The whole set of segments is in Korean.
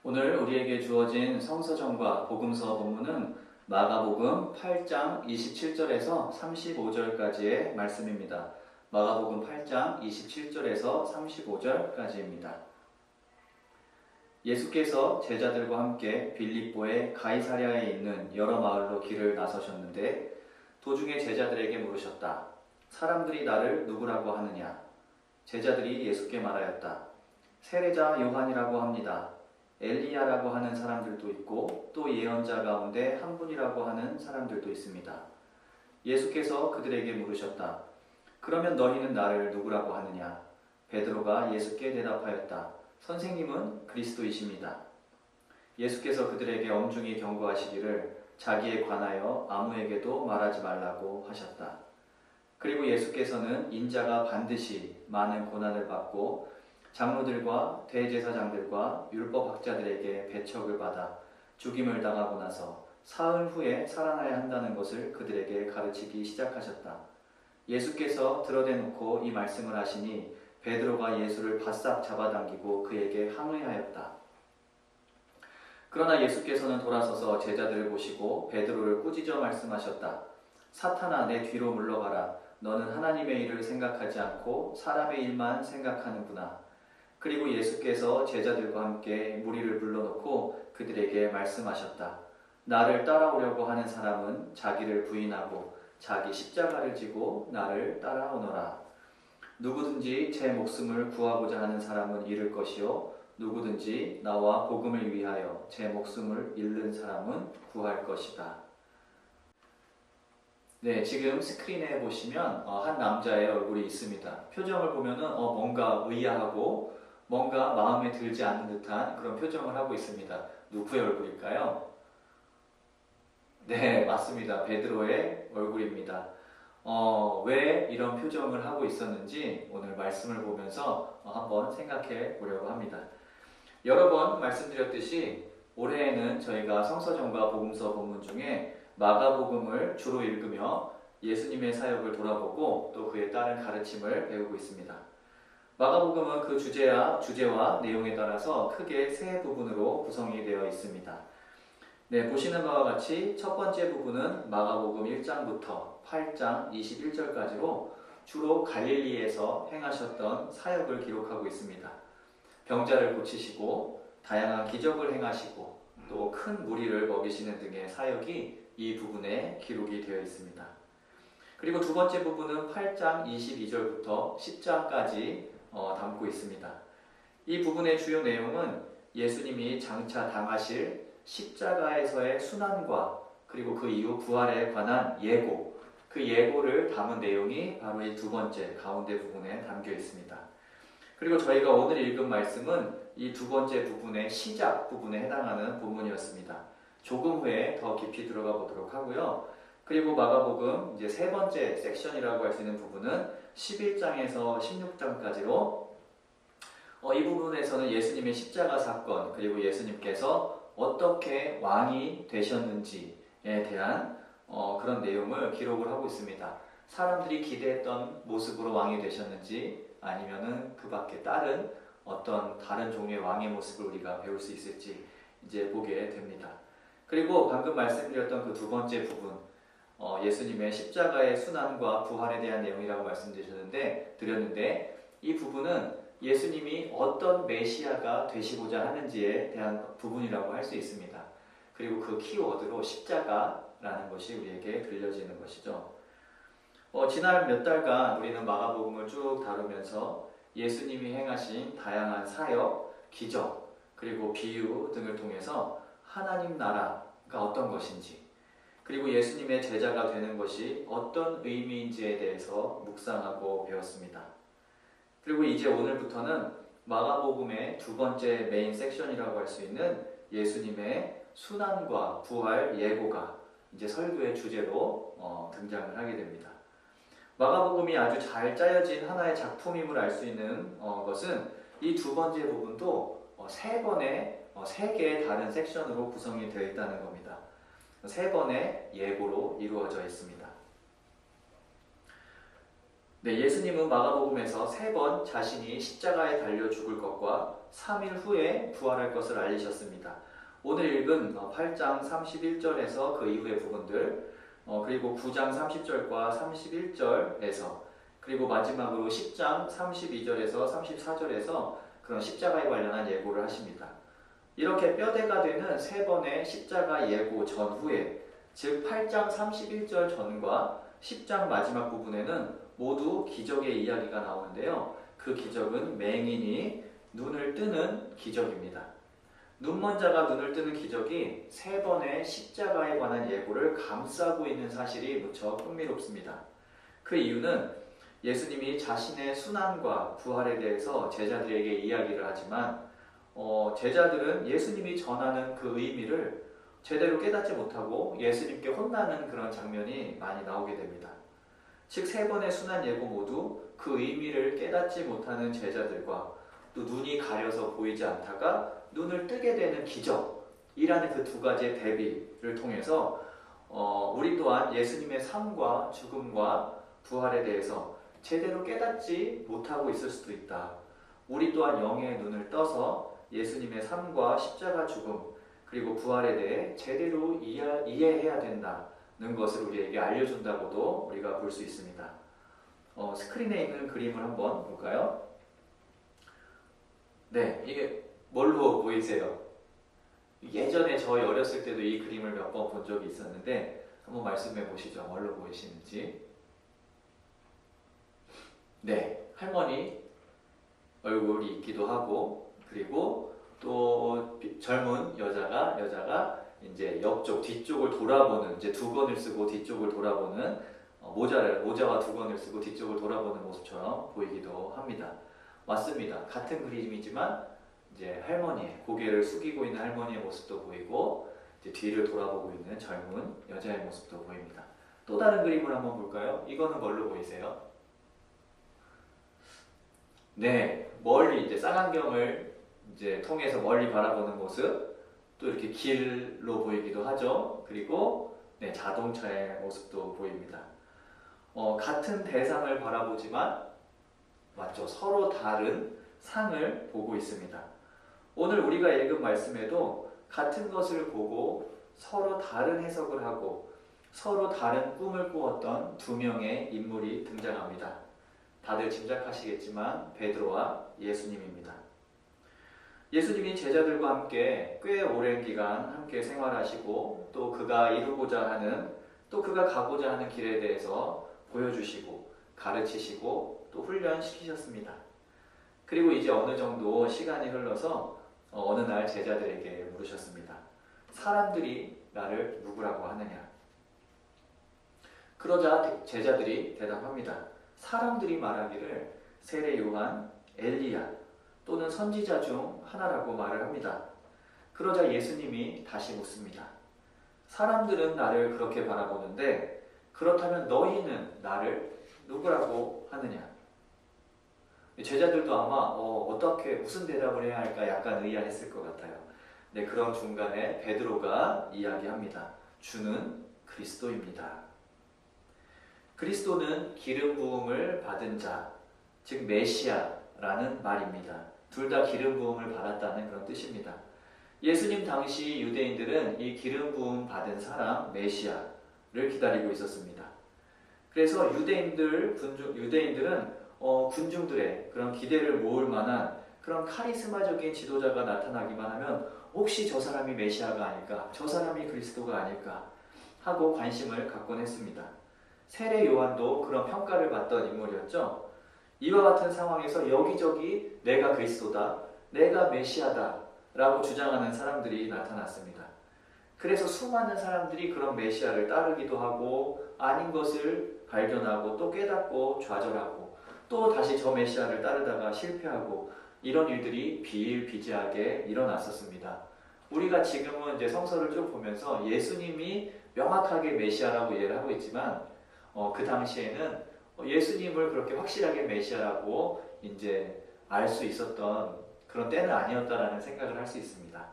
오늘 우리에게 주어진 성서정과 복음서 본문은 마가복음 8장 27절에서 35절까지의 말씀입니다. 마가복음 8장 27절에서 35절까지입니다. 예수께서 제자들과 함께 빌립보의 가이사랴에 있는 여러 마을로 길을 나서셨는데 도중에 제자들에게 물으셨다. 사람들이 나를 누구라고 하느냐? 제자들이 예수께 말하였다. 세례자 요한이라고 합니다. 엘리야라고 하는 사람들도 있고 또 예언자 가운데 한 분이라고 하는 사람들도 있습니다. 예수께서 그들에게 물으셨다. 그러면 너희는 나를 누구라고 하느냐? 베드로가 예수께 대답하였다. 선생님은 그리스도이십니다. 예수께서 그들에게 엄중히 경고하시기를 자기에 관하여 아무에게도 말하지 말라고 하셨다. 그리고 예수께서는 인자가 반드시 많은 고난을 받고 장로들과 대제사장들과 율법학자들에게 배척을 받아 죽임을 당하고 나서 사흘 후에 살아나야 한다는 것을 그들에게 가르치기 시작하셨다. 예수께서 드러내놓고 이 말씀을 하시니 베드로가 예수를 바싹 잡아당기고 그에게 항의하였다. 그러나 예수께서는 돌아서서 제자들을 보시고 베드로를 꾸짖어 말씀하셨다. 사탄아, 내 뒤로 물러가라. 너는 하나님의 일을 생각하지 않고 사람의 일만 생각하는구나. 그리고 예수께서 제자들과 함께 무리를 불러놓고 그들에게 말씀하셨다. 나를 따라오려고 하는 사람은 자기를 부인하고 자기 십자가를 지고 나를 따라오너라. 누구든지 제 목숨을 구하고자 하는 사람은 잃을 것이요 누구든지 나와 복음을 위하여 제 목숨을 잃는 사람은 구할 것이다. 네, 지금 스크린에 보시면 한 남자의 얼굴이 있습니다. 표정을 보면은 뭔가 의아하고 뭔가 마음에 들지 않는 듯한 그런 표정을 하고 있습니다. 누구의 얼굴일까요? 네, 맞습니다. 베드로의 얼굴입니다. 왜 이런 표정을 하고 있었는지 오늘 말씀을 보면서 한번 생각해 보려고 합니다. 여러 번 말씀드렸듯이 올해에는 저희가 성서정과 복음서 본문 중에 마가복음을 주로 읽으며 예수님의 사역을 돌아보고 또 그에 따른 가르침을 배우고 있습니다. 마가복음은 그 주제와 내용에 따라서 크게 세 부분으로 구성이 되어 있습니다. 네, 보시는 바와 같이 첫 번째 부분은 마가복음 1장부터 8장 21절까지로 주로 갈릴리에서 행하셨던 사역을 기록하고 있습니다. 병자를 고치시고 다양한 기적을 행하시고 또 큰 무리를 먹이시는 등의 사역이 이 부분에 기록이 되어 있습니다. 그리고 두 번째 부분은 8장 22절부터 10장까지 담고 있습니다. 이 부분의 주요 내용은 예수님이 장차 당하실 십자가에서의 순환과 그리고 그 이후 부활에 관한 예고, 그 예고를 담은 내용이 바로 이 두 번째 가운데 부분에 담겨 있습니다. 그리고 저희가 오늘 읽은 말씀은 이 두 번째 부분의 시작 부분에 해당하는 본문이었습니다. 조금 후에 더 깊이 들어가 보도록 하고요. 그리고 마가복음 이제 세 번째 섹션이라고 할 수 있는 부분은 11장에서 16장까지로 이 부분에서는 예수님의 십자가 사건 그리고 예수님께서 어떻게 왕이 되셨는지에 대한 그런 내용을 기록을 하고 있습니다. 사람들이 기대했던 모습으로 왕이 되셨는지 아니면은 그 밖에 어떤 다른 종류의 왕의 모습을 우리가 배울 수 있을지 이제 보게 됩니다. 그리고 방금 말씀드렸던 그 두 번째 부분, 예수님의 십자가의 순환과 부활에 대한 내용이라고 드렸는데 이 부분은 예수님이 어떤 메시아가 되시고자 하는지에 대한 부분이라고 할 수 있습니다. 그리고 그 키워드로 십자가라는 것이 우리에게 들려지는 것이죠. 지난 몇 달간 우리는 마가복음을 쭉 다루면서 예수님이 행하신 다양한 사역, 기적, 그리고 비유 등을 통해서 하나님 나라가 어떤 것인지, 그리고 예수님의 제자가 되는 것이 어떤 의미인지에 대해서 묵상하고 배웠습니다. 그리고 이제 오늘부터는 마가복음의 두 번째 메인 섹션이라고 할 수 있는 예수님의 순환과 부활 예고가 이제 설교의 주제로 등장을 하게 됩니다. 마가복음이 아주 잘 짜여진 하나의 작품임을 알 수 있는 것은 이 두 번째 부분도 세 개의 다른 섹션으로 구성이 되어 있다는 겁니다. 세 번의 예고로 이루어져 있습니다. 네, 예수님은 마가복음에서 세 번 자신이 십자가에 달려 죽을 것과 3일 후에 부활할 것을 알리셨습니다. 오늘 읽은 8장 31절에서 그 이후의 부분들, 그리고 9장 30절과 31절에서, 그리고 마지막으로 10장 32절에서 34절에서 그런 십자가에 관련한 예고를 하십니다. 이렇게 뼈대가 되는 세 번의 십자가 예고 전후에, 즉 8장 31절 전과 10장 마지막 부분에는 모두 기적의 이야기가 나오는데요. 그 기적은 맹인이 눈을 뜨는 기적입니다. 눈먼 자가 눈을 뜨는 기적이 세 번의 십자가에 관한 예고를 감싸고 있는 사실이 무척 흥미롭습니다. 그 이유는 예수님이 자신의 순환과 부활에 대해서 제자들에게 이야기를 하지만 제자들은 예수님이 전하는 그 의미를 제대로 깨닫지 못하고 예수님께 혼나는 그런 장면이 많이 나오게 됩니다. 즉 세 번의 순환 예고 모두 그 의미를 깨닫지 못하는 제자들과 또 눈이 가려서 보이지 않다가 눈을 뜨게 되는 기적이라는 그 두 가지의 대비를 통해서 우리 또한 예수님의 삶과 죽음과 부활에 대해서 제대로 깨닫지 못하고 있을 수도 있다. 우리 또한 영의 눈을 떠서 예수님의 삶과 십자가 죽음 그리고 부활에 대해 제대로 이해해야 된다는 것을 우리에게 알려준다고도 우리가 볼 수 있습니다. 스크린에 있는 그림을 한번 볼까요? 네, 이게 뭘로 보이세요? 예전에 저희 어렸을 때도 이 그림을 몇 번 본 적이 있었는데 한번 말씀해 보시죠. 뭘로 보이시는지. 네, 할머니 얼굴이 있기도 하고, 그리고 또 젊은 여자가 이제 옆쪽 뒤쪽을 돌아보는, 이제 두건을 쓰고 뒤쪽을 돌아보는 모자와 두건을 쓰고 뒤쪽을 돌아보는 모습처럼 보이기도 합니다. 맞습니다. 같은 그림이지만 이제 할머니의 고개를 숙이고 있는 할머니의 모습도 보이고 이제 뒤를 돌아보고 있는 젊은 여자의 모습도 보입니다. 또 다른 그림을 한번 볼까요? 이거는 뭘로 보이세요? 네, 멀리 이제 쌍안경을 이제 통해서 멀리 바라보는 모습, 또 이렇게 길로 보이기도 하죠. 그리고 네, 자동차의 모습도 보입니다. 같은 대상을 바라보지만 맞죠? 서로 다른 상을 보고 있습니다. 오늘 우리가 읽은 말씀에도 같은 것을 보고 서로 다른 해석을 하고 서로 다른 꿈을 꾸었던 두 명의 인물이 등장합니다. 다들 짐작하시겠지만 베드로와 예수님입니다. 예수님이 제자들과 함께 꽤 오랜 기간 함께 생활하시고 또 그가 이루고자 하는, 또 그가 가고자 하는 길에 대해서 보여주시고 가르치시고 또 훈련시키셨습니다. 그리고 이제 어느 정도 시간이 흘러서 어느 날 제자들에게 물으셨습니다. 사람들이 나를 누구라고 하느냐? 그러자 제자들이 대답합니다. 사람들이 말하기를 세례 요한, 엘리야 또는 선지자 중 하나라고 말을 합니다. 그러자 예수님이 다시 묻습니다. 사람들은 나를 그렇게 바라보는데 그렇다면 너희는 나를 누구라고 하느냐? 제자들도 아마 어떻게 무슨 대답을 해야 할까 약간 의아했을 것 같아요. 네, 그런 중간에 베드로가 이야기합니다. 주는 그리스도입니다. 그리스도는 기름 부음을 받은 자, 즉 메시아라는 말입니다. 둘 다 기름 부음을 받았다는 그런 뜻입니다. 예수님 당시 유대인들은 이 기름 부음 받은 사람 메시아를 기다리고 있었습니다. 그래서 유대인들은 군중들의 그런 기대를 모을 만한 그런 카리스마적인 지도자가 나타나기만 하면 혹시 저 사람이 메시아가 아닐까, 저 사람이 그리스도가 아닐까 하고 관심을 갖곤 했습니다. 세례 요한도 그런 평가를 받던 인물이었죠. 이와 같은 상황에서 여기저기 내가 그리스도다, 내가 메시아다 라고 주장하는 사람들이 나타났습니다. 그래서 수많은 사람들이 그런 메시아를 따르기도 하고 아닌 것을 발견하고 또 깨닫고 좌절하고 또 다시 저 메시아를 따르다가 실패하고 이런 일들이 비일비재하게 일어났었습니다. 우리가 지금은 이제 성서를 쭉 보면서 예수님이 명확하게 메시아라고 이해를 하고 있지만 그 당시에는 예수님을 그렇게 확실하게 메시아라고 이제 알 수 있었던 그런 때는 아니었다라는 생각을 할 수 있습니다.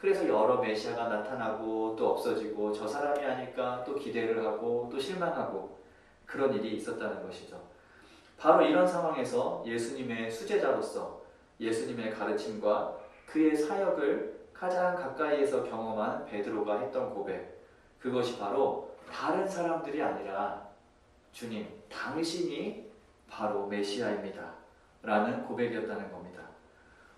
그래서 여러 메시아가 나타나고 또 없어지고 저 사람이 아닐까 또 기대를 하고 또 실망하고 그런 일이 있었다는 것이죠. 바로 이런 상황에서 예수님의 수제자로서 예수님의 가르침과 그의 사역을 가장 가까이에서 경험한 베드로가 했던 고백, 그것이 바로 다른 사람들이 아니라 주님, 당신이 바로 메시아입니다 라는 고백이었다는 겁니다.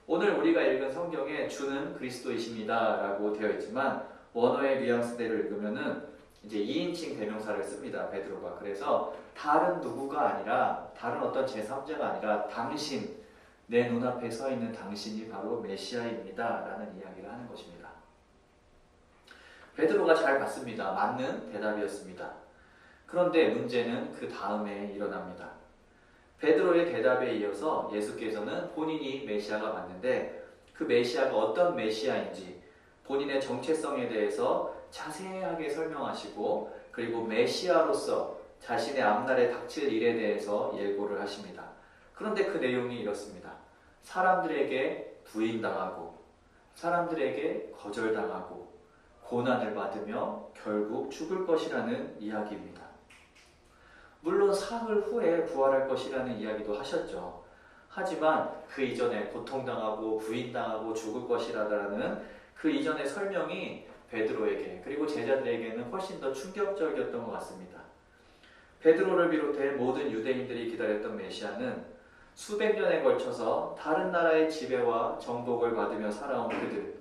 오늘 우리가 읽은 성경에 주는 그리스도이십니다 라고 되어 있지만 원어의 뉘앙스대로 읽으면은 이제 2인칭 대명사를 씁니다, 베드로가. 그래서 다른 누구가 아니라, 다른 어떤 제3자가 아니라 당신, 내 눈앞에 서 있는 당신이 바로 메시아입니다 라는 이야기를 하는 것입니다. 베드로가 잘 봤습니다. 맞는 대답이었습니다. 그런데 문제는 그 다음에 일어납니다. 베드로의 대답에 이어서 예수께서는 본인이 메시아가 맞는데 그 메시아가 어떤 메시아인지 본인의 정체성에 대해서 자세하게 설명하시고, 그리고 메시아로서 자신의 앞날에 닥칠 일에 대해서 예고를 하십니다. 그런데 그 내용이 이렇습니다. 사람들에게 부인당하고 사람들에게 거절당하고 고난을 받으며 결국 죽을 것이라는 이야기입니다. 물론 사흘 후에 부활할 것이라는 이야기도 하셨죠. 하지만 그 이전에 고통당하고 부인당하고 죽을 것이라는 그 이전의 설명이 베드로에게 그리고 제자들에게는 훨씬 더 충격적이었던 것 같습니다. 베드로를 비롯해 모든 유대인들이 기다렸던 메시아는 수백 년에 걸쳐서 다른 나라의 지배와 정복을 받으며 살아온 그들,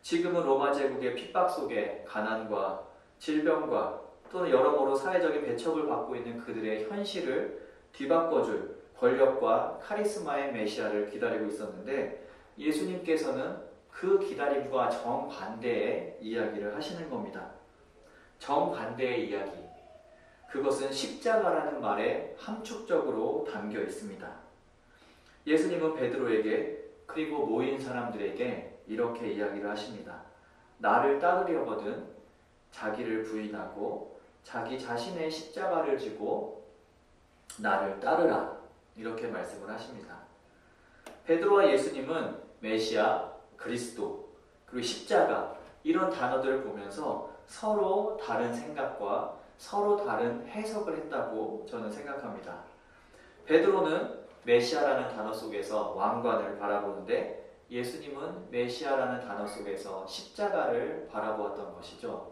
지금은 로마 제국의 핍박 속에 가난과 질병과 또는 여러모로 사회적인 배척을 받고 있는 그들의 현실을 뒤바꿔줄 권력과 카리스마의 메시아를 기다리고 있었는데, 예수님께서는 그 기다림과 정반대의 이야기를 하시는 겁니다. 정반대의 이야기, 그것은 십자가라는 말에 함축적으로 담겨 있습니다. 예수님은 베드로에게 그리고 모인 사람들에게 이렇게 이야기를 하십니다. 나를 따르려거든 자기를 부인하고 자기 자신의 십자가를 지고 나를 따르라, 이렇게 말씀을 하십니다. 베드로와 예수님은 메시아, 그리스도, 그리고 십자가, 이런 단어들을 보면서 서로 다른 생각과 서로 다른 해석을 했다고 저는 생각합니다. 베드로는 메시아라는 단어 속에서 왕관을 바라보는데 예수님은 메시아라는 단어 속에서 십자가를 바라보았던 것이죠.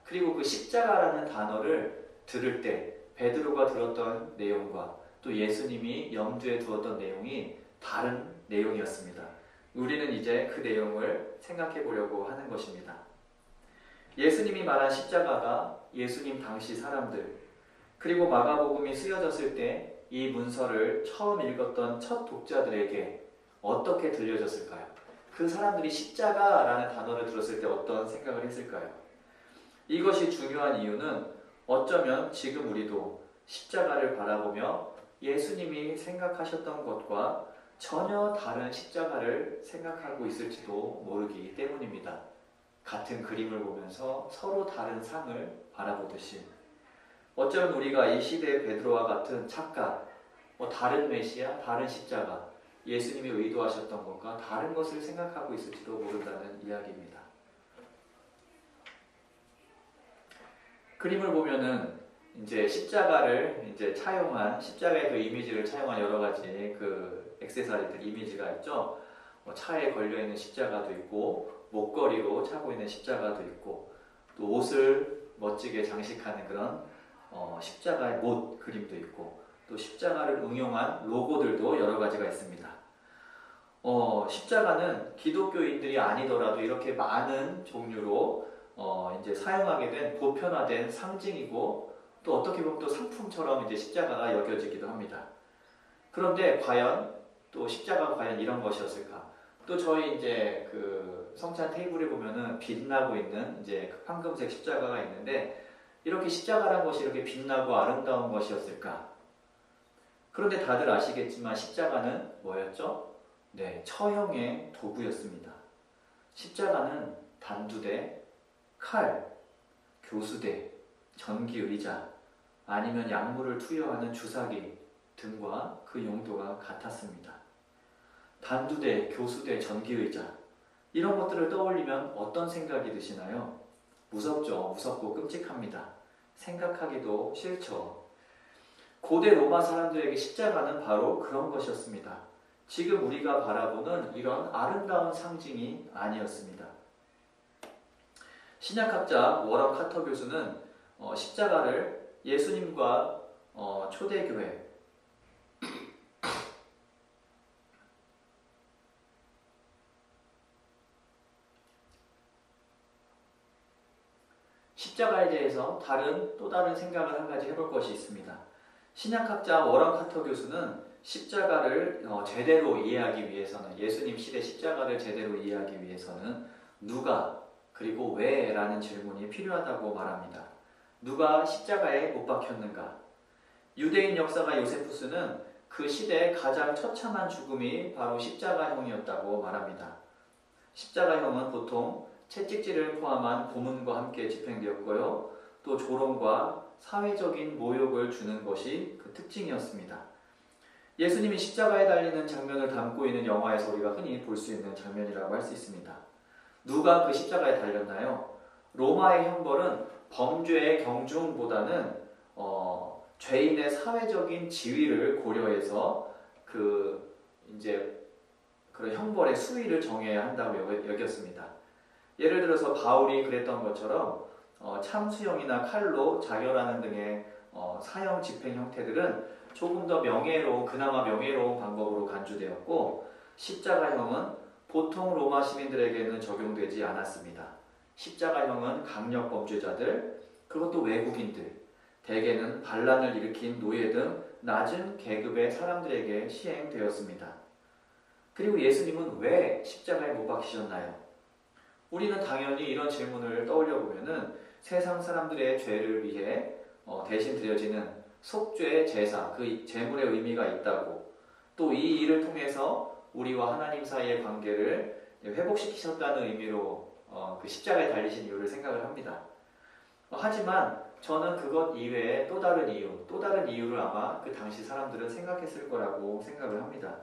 그리고 그 십자가라는 단어를 들을 때 베드로가 들었던 내용과 또 예수님이 염두에 두었던 내용이 다른 내용이었습니다. 우리는 이제 그 내용을 생각해 보려고 하는 것입니다. 예수님이 말한 십자가가 예수님 당시 사람들, 그리고 마가복음이 쓰여졌을 때 이 문서를 처음 읽었던 첫 독자들에게 어떻게 들려졌을까요? 그 사람들이 십자가라는 단어를 들었을 때 어떤 생각을 했을까요? 이것이 중요한 이유는 어쩌면 지금 우리도 십자가를 바라보며 예수님이 생각하셨던 것과 전혀 다른 십자가를 생각하고 있을지도 모르기 때문입니다. 같은 그림을 보면서 서로 다른 상을 바라보듯이 어쩌면 우리가 이 시대의 베드로와 같은 착각, 다른 메시아, 다른 십자가, 예수님이 의도하셨던 것과 다른 것을 생각하고 있을지도 모른다는 이야기입니다. 그림을 보면은 이제 십자가를 이제 차용한, 십자가의 그 이미지를 차용한 여러 가지 그 액세서리들, 이미지가 있죠. 차에 걸려 있는 십자가도 있고, 목걸이로 차고 있는 십자가도 있고, 또 옷을 멋지게 장식하는 그런 십자가의 못 그림도 있고, 또 십자가를 응용한 로고들도 여러 가지가 있습니다. 십자가는 기독교인들이 아니더라도 이렇게 많은 종류로 이제 사용하게 된 보편화된 상징이고, 또 어떻게 보면 또 상품처럼 이제 십자가가 여겨지기도 합니다. 그런데 과연 또 십자가가 과연 이런 것이었을까? 또 저희 이제 그 성찬 테이블에 보면은 빛나고 있는 이제 그 황금색 십자가가 있는데, 이렇게 십자가란 것이 이렇게 빛나고 아름다운 것이었을까? 그런데 다들 아시겠지만 십자가는 뭐였죠? 네, 처형의 도구였습니다. 십자가는 단두대, 칼, 교수대, 전기의자, 아니면 약물을 투여하는 주사기 등과 그 용도가 같았습니다. 단두대, 교수대, 전기의자, 이런 것들을 떠올리면 어떤 생각이 드시나요? 무섭죠. 무섭고 끔찍합니다. 생각하기도 싫죠. 고대 로마 사람들에게 십자가는 바로 그런 것이었습니다. 지금 우리가 바라보는 이런 아름다운 상징이 아니었습니다. 신약학자 워런 카터 교수는 십자가를 예수님과 초대교회, 십자가에 대해서 또 다른 생각을 한 가지 해볼 것이 있습니다. 신약학자 워런 카터 교수는 십자가를 제대로 이해하기 위해서는, 예수님 시대 십자가를 제대로 이해하기 위해서는 누가 그리고 왜? 라는 질문이 필요하다고 말합니다. 누가 십자가에 못 박혔는가? 유대인 역사가 요세푸스는 그 시대의 가장 처참한 죽음이 바로 십자가형이었다고 말합니다. 십자가형은 보통 채찍질을 포함한 고문과 함께 집행되었고요. 또 조롱과 사회적인 모욕을 주는 것이 그 특징이었습니다. 예수님이 십자가에 달리는 장면을 담고 있는 영화에서 우리가 흔히 볼 수 있는 장면이라고 할 수 있습니다. 누가 그 십자가에 달렸나요? 로마의 형벌은 범죄의 경중보다는 죄인의 사회적인 지위를 고려해서 그런 형벌의 수위를 정해야 한다고 여겼습니다. 예를 들어서 바울이 그랬던 것처럼 참수형이나 칼로 자결하는 등의 사형 집행 형태들은 조금 더 그나마 명예로운 방법으로 간주되었고, 십자가형은 보통 로마 시민들에게는 적용되지 않았습니다. 십자가형은 강력 범죄자들, 그것도 외국인들, 대개는 반란을 일으킨 노예 등 낮은 계급의 사람들에게 시행되었습니다. 그리고 예수님은 왜 십자가에 못 박히셨나요? 우리는 당연히 이런 질문을 떠올려 보면은 세상 사람들의 죄를 위해 대신 드려지는 속죄 제사, 그 제물의 의미가 있다고, 또 이 일을 통해서 우리와 하나님 사이의 관계를 회복시키셨다는 의미로 그 십자가에 달리신 이유를 생각을 합니다. 하지만 저는 그것 이외에 또 다른 이유를 아마 그 당시 사람들은 생각했을 거라고 생각을 합니다.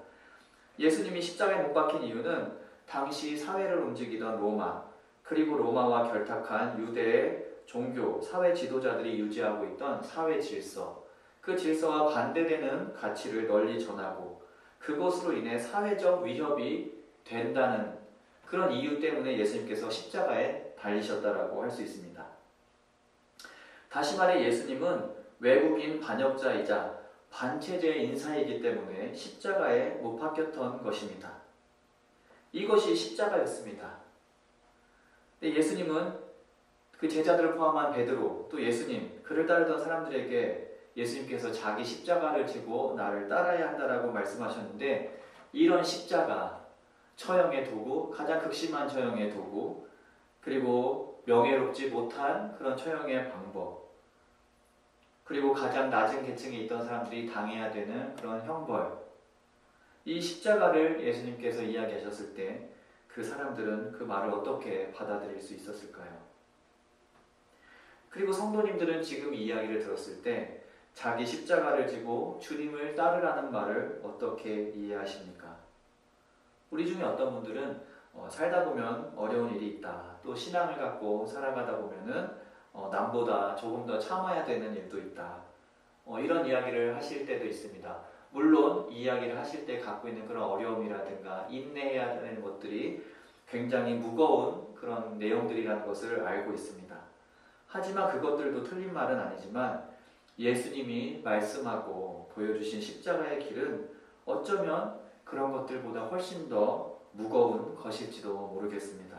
예수님이 십자가에 못 박힌 이유는 당시 사회를 움직이던 로마, 그리고 로마와 결탁한 유대의 종교, 사회 지도자들이 유지하고 있던 사회 질서, 그 질서와 반대되는 가치를 널리 전하고 그것으로 인해 사회적 위협이 된다는 그런 이유 때문에 예수님께서 십자가에 달리셨다라고 할 수 있습니다. 다시 말해 예수님은 외국인 반역자이자 반체제 인사이기 때문에 십자가에 못 박혔던 것입니다. 이것이 십자가였습니다. 근데 예수님은 그 제자들을 포함한 베드로, 또 예수님, 그를 따르던 사람들에게 예수님께서 자기 십자가를 지고 나를 따라야 한다라고 말씀하셨는데, 이런 십자가, 처형의 도구, 가장 극심한 처형의 도구, 그리고 명예롭지 못한 그런 처형의 방법, 그리고 가장 낮은 계층에 있던 사람들이 당해야 되는 그런 형벌, 이 십자가를 예수님께서 이야기하셨을 때 그 사람들은 그 말을 어떻게 받아들일 수 있었을까요? 그리고 성도님들은 지금 이 이야기를 들었을 때 자기 십자가를 지고 주님을 따르라는 말을 어떻게 이해하십니까? 우리 중에 어떤 분들은 살다 보면 어려운 일이 있다, 또 신앙을 갖고 살아가다 보면은 남보다 조금 더 참아야 되는 일도 있다, 이런 이야기를 하실 때도 있습니다. 물론 이 이야기를 하실 때 갖고 있는 그런 어려움이라든가 인내해야 되는 것들이 굉장히 무거운 그런 내용들이라는 것을 알고 있습니다. 하지만 그것들도 틀린 말은 아니지만 예수님이 말씀하고 보여주신 십자가의 길은 어쩌면 그런 것들보다 훨씬 더 무거운 것일지도 모르겠습니다.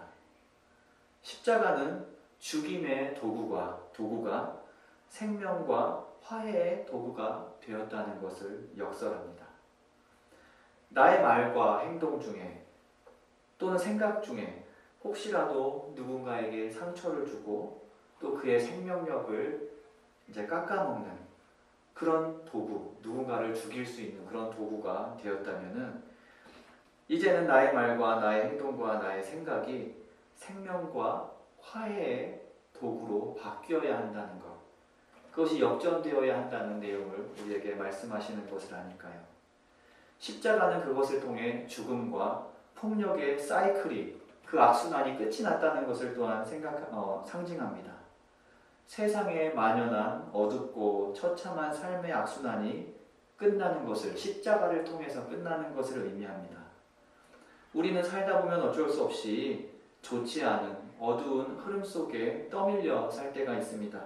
십자가는 죽임의 도구가 생명과 화해의 도구가 되었다는 것을 역설합니다. 나의 말과 행동 중에 또는 생각 중에 혹시라도 누군가에게 상처를 주고 또 그의 생명력을 깎아먹는 그런 도구, 누군가를 죽일 수 있는 그런 도구가 되었다면은 이제는 나의 말과 나의 행동과 나의 생각이 생명과 화해의 도구로 바뀌어야 한다는 것, 그것이 역전되어야 한다는 내용을 우리에게 말씀하시는 것을 아닐까요? 십자가는 그것을 통해 죽음과 폭력의 사이클이, 그 악순환이 끝이 났다는 것을 또한 상징합니다. 세상에 만연한 어둡고 처참한 삶의 악순환이 끝나는 것을, 십자가를 통해서 끝나는 것을 의미합니다. 우리는 살다 보면 어쩔 수 없이 좋지 않은 어두운 흐름 속에 떠밀려 살 때가 있습니다.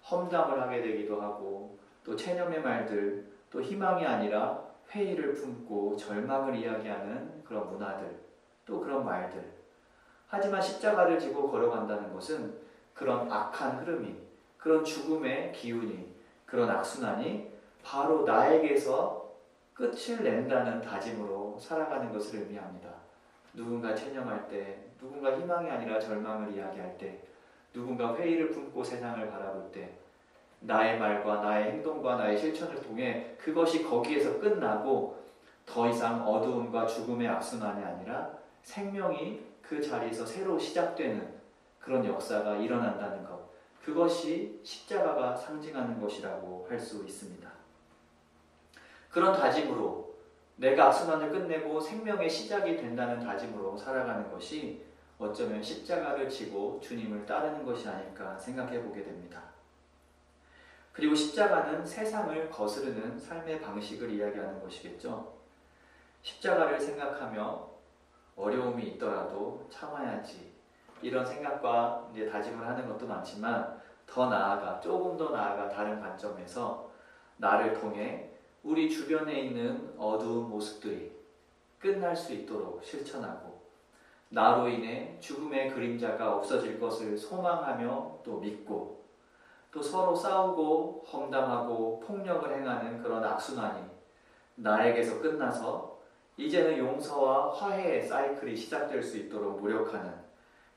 험담을 하게 되기도 하고, 또 체념의 말들, 또 희망이 아니라 회의를 품고 절망을 이야기하는 그런 문화들, 또 그런 말들. 하지만 십자가를 지고 걸어간다는 것은 그런 악한 흐름이, 그런 죽음의 기운이, 그런 악순환이 바로 나에게서 끝을 낸다는 다짐으로 살아가는 것을 의미합니다. 누군가 체념할 때, 누군가 희망이 아니라 절망을 이야기할 때, 누군가 회의를 품고 세상을 바라볼 때, 나의 말과 나의 행동과 나의 실천을 통해 그것이 거기에서 끝나고 더 이상 어두움과 죽음의 악순환이 아니라 생명이 그 자리에서 새로 시작되는 그런 역사가 일어난다는 것, 그것이 십자가가 상징하는 것이라고 할 수 있습니다. 그런 다짐으로 내가 악순환을 끝내고 생명의 시작이 된다는 다짐으로 살아가는 것이 어쩌면 십자가를 지고 주님을 따르는 것이 아닐까 생각해 보게 됩니다. 그리고 십자가는 세상을 거스르는 삶의 방식을 이야기하는 것이겠죠. 십자가를 생각하며 어려움이 있더라도 참아야지, 이런 생각과 이제 다짐을 하는 것도 많지만, 더 나아가, 조금 더 나아가 다른 관점에서 나를 통해 우리 주변에 있는 어두운 모습들이 끝날 수 있도록 실천하고, 나로 인해 죽음의 그림자가 없어질 것을 소망하며 또 믿고, 또 서로 싸우고 험담하고 폭력을 행하는 그런 악순환이 나에게서 끝나서 이제는 용서와 화해의 사이클이 시작될 수 있도록 노력하는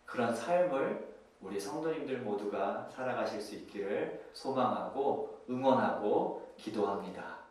그런 삶을 우리 성도님들 모두가 살아가실 수 있기를 소망하고 응원하고 기도합니다.